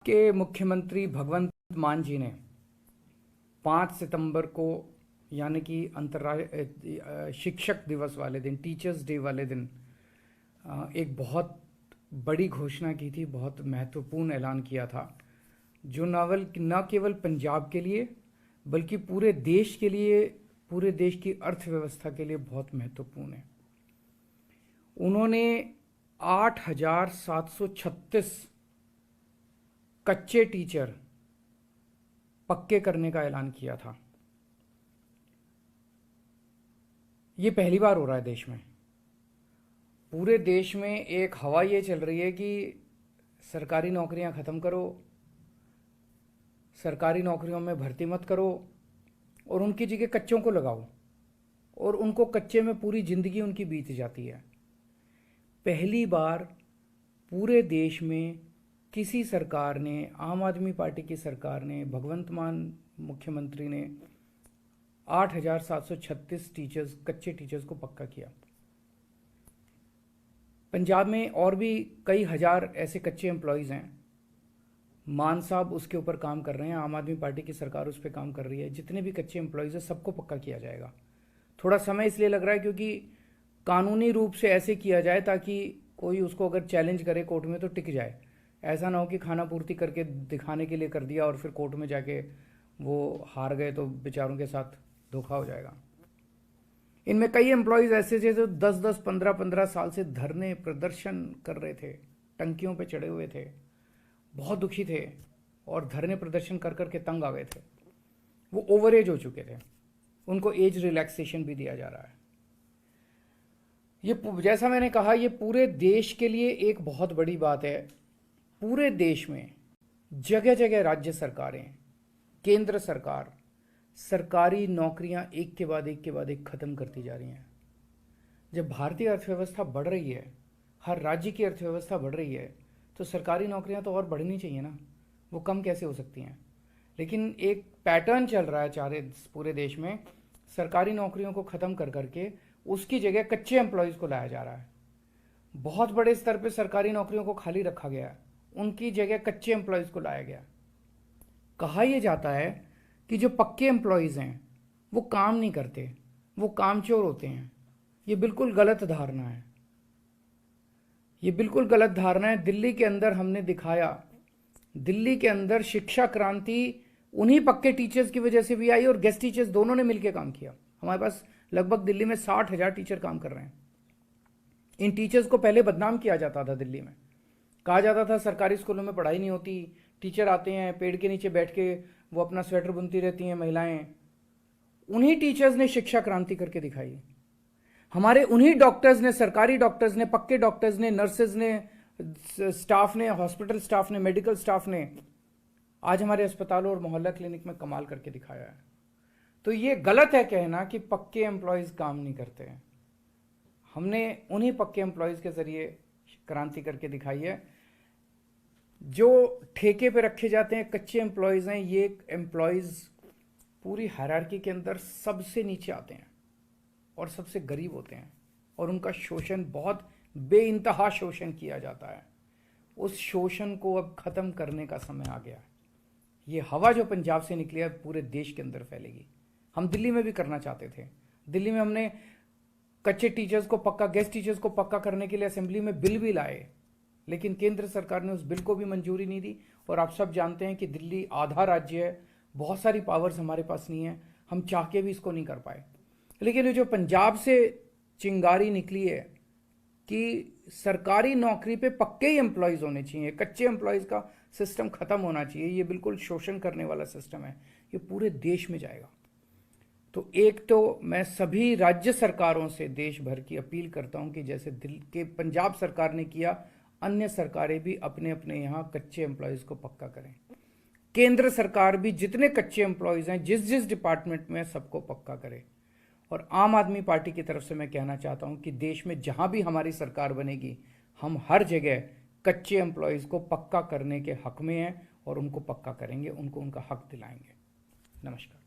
के मुख्यमंत्री भगवंत मान जी ने 5 सितंबर को यानी कि अंतर्राष्ट्रीय शिक्षक दिवस वाले दिन, टीचर्स डे वाले दिन एक बहुत बड़ी घोषणा की थी, बहुत महत्वपूर्ण ऐलान किया था, जो न केवल पंजाब के लिए बल्कि पूरे देश के लिए, पूरे देश की अर्थव्यवस्था के लिए बहुत महत्वपूर्ण है। उन्होंने 8,736 कच्चे टीचर पक्के करने का ऐलान किया था। ये पहली बार हो रहा है देश में। पूरे देश में एक हवा ये चल रही है कि सरकारी नौकरियां ख़त्म करो, सरकारी नौकरियों में भर्ती मत करो और उनकी जगह कच्चों को लगाओ, और उनको कच्चे में पूरी ज़िंदगी उनकी बीत जाती है। पहली बार पूरे देश में किसी सरकार ने, आम आदमी पार्टी की सरकार ने, भगवंत मान मुख्यमंत्री ने 8,736 टीचर्स, कच्चे टीचर्स को पक्का किया। पंजाब में और भी कई हजार ऐसे कच्चे एम्प्लॉयज़ हैं। मान साहब उसके ऊपर काम कर रहे हैं, आम आदमी पार्टी की सरकार उस पर काम कर रही है। जितने भी कच्चे एम्प्लॉयज़ हैं सबको पक्का किया जाएगा। थोड़ा समय इसलिए लग रहा है क्योंकि कानूनी रूप से ऐसे किया जाए ताकि कोई उसको अगर चैलेंज करे कोर्ट में तो टिक जाए। ऐसा ना हो कि खाना पूर्ति करके दिखाने के लिए कर दिया और फिर कोर्ट में जाके वो हार गए तो बेचारों के साथ धोखा हो जाएगा। इनमें कई एम्प्लॉयज़ ऐसे थे जो 10-10, 15-15 साल से धरने प्रदर्शन कर रहे थे, टंकियों पे चढ़े हुए थे, बहुत दुखी थे और धरने प्रदर्शन कर कर के तंग आ गए थे। वो ओवर एज हो चुके थे, उनको एज रिलैक्सेशन भी दिया जा रहा है। ये जैसा मैंने कहा, ये पूरे देश के लिए एक बहुत बड़ी बात है। पूरे देश में जगह जगह राज्य सरकारें, केंद्र सरकार सरकारी नौकरियां एक के बाद एक खत्म करती जा रही हैं। जब भारतीय अर्थव्यवस्था बढ़ रही है, हर राज्य की अर्थव्यवस्था बढ़ रही है, तो सरकारी नौकरियां तो और बढ़नी चाहिए ना, वो कम कैसे हो सकती हैं। लेकिन एक पैटर्न चल रहा है पूरे देश में, सरकारी नौकरियों को ख़त्म कर करके उसकी जगह कच्चे एम्प्लॉयज़ को लाया जा रहा है। बहुत बड़े स्तर पे सरकारी नौकरियों को खाली रखा गया है, उनकी जगह कच्चे एम्प्लॉयज़ को लाया गया। कहा यह जाता है कि जो पक्के एम्प्लॉयज़ हैं वो काम नहीं करते, वो कामचोर होते हैं। ये बिल्कुल गलत धारणा है, ये बिल्कुल गलत धारणा है। दिल्ली के अंदर हमने दिखाया, दिल्ली के अंदर शिक्षा क्रांति उन्हीं पक्के टीचर्स की वजह से भी आई और गेस्ट टीचर्स दोनों ने मिलकर काम किया। हमारे पास लगभग दिल्ली में 60,000 टीचर काम कर रहे हैं। इन टीचर्स को पहले बदनाम किया जाता था दिल्ली में, कहा जाता था सरकारी स्कूलों में पढ़ाई नहीं होती, टीचर आते हैं पेड़ के नीचे बैठ के वो अपना स्वेटर बुनती रहती हैं महिलाएं। उन्हीं टीचर्स ने शिक्षा क्रांति करके दिखाई। हमारे उन्हीं डॉक्टर्स ने, सरकारी डॉक्टर्स ने, पक्के डॉक्टर्स ने, नर्सेज ने, स्टाफ ने, हॉस्पिटल स्टाफ ने, मेडिकल स्टाफ ने आज हमारे अस्पतालों और मोहल्ला क्लिनिक में कमाल करके दिखाया है। तो ये गलत है कहना कि पक्के एम्प्लॉयज़ काम नहीं करते हैं। हमने उन्हीं पक्के एम्प्लॉयज़ के जरिए क्रांति करके दिखाई है। जो ठेके पे रखे जाते हैं कच्चे एम्प्लॉयज़ हैं, ये एम्प्लॉयज़ पूरी हायरार्की के अंदर सबसे नीचे आते हैं और सबसे गरीब होते हैं और उनका शोषण, बहुत बेइंतहा शोषण किया जाता है। उस शोषण को अब ख़त्म करने का समय आ गया है। ये हवा जो पंजाब से निकली है पूरे देश के अंदर फैलेगी। हम दिल्ली में भी करना चाहते थे। दिल्ली में हमने कच्चे टीचर्स को पक्का, गेस्ट टीचर्स को पक्का करने के लिए असेंबली में बिल भी लाए, लेकिन केंद्र सरकार ने उस बिल को भी मंजूरी नहीं दी। और आप सब जानते हैं कि दिल्ली आधा राज्य है, बहुत सारी पावर्स हमारे पास नहीं है, हम चाह के भी इसको नहीं कर पाए। लेकिन ये जो पंजाब से चिंगारी निकली है कि सरकारी नौकरी पे पक्के ही एम्प्लॉयज़ होने चाहिए, कच्चे एम्प्लॉयज़ का सिस्टम ख़त्म होना चाहिए, ये बिल्कुल शोषण करने वाला सिस्टम है, ये पूरे देश में जाएगा। तो एक तो मैं सभी राज्य सरकारों से देश भर की अपील करता हूं कि जैसे दिल्ली के पंजाब सरकार ने किया, अन्य सरकारें भी अपने अपने यहाँ कच्चे एम्प्लॉयज़ को पक्का करें। केंद्र सरकार भी जितने कच्चे एम्प्लॉयज़ हैं जिस जिस डिपार्टमेंट में, सबको पक्का करे। और आम आदमी पार्टी की तरफ से मैं कहना चाहता हूं कि देश में जहां भी हमारी सरकार बनेगी, हम हर जगह कच्चे एम्प्लॉयज़ को पक्का करने के हक में हैं और उनको पक्का करेंगे, उनको उनका हक दिलाएंगे। नमस्कार।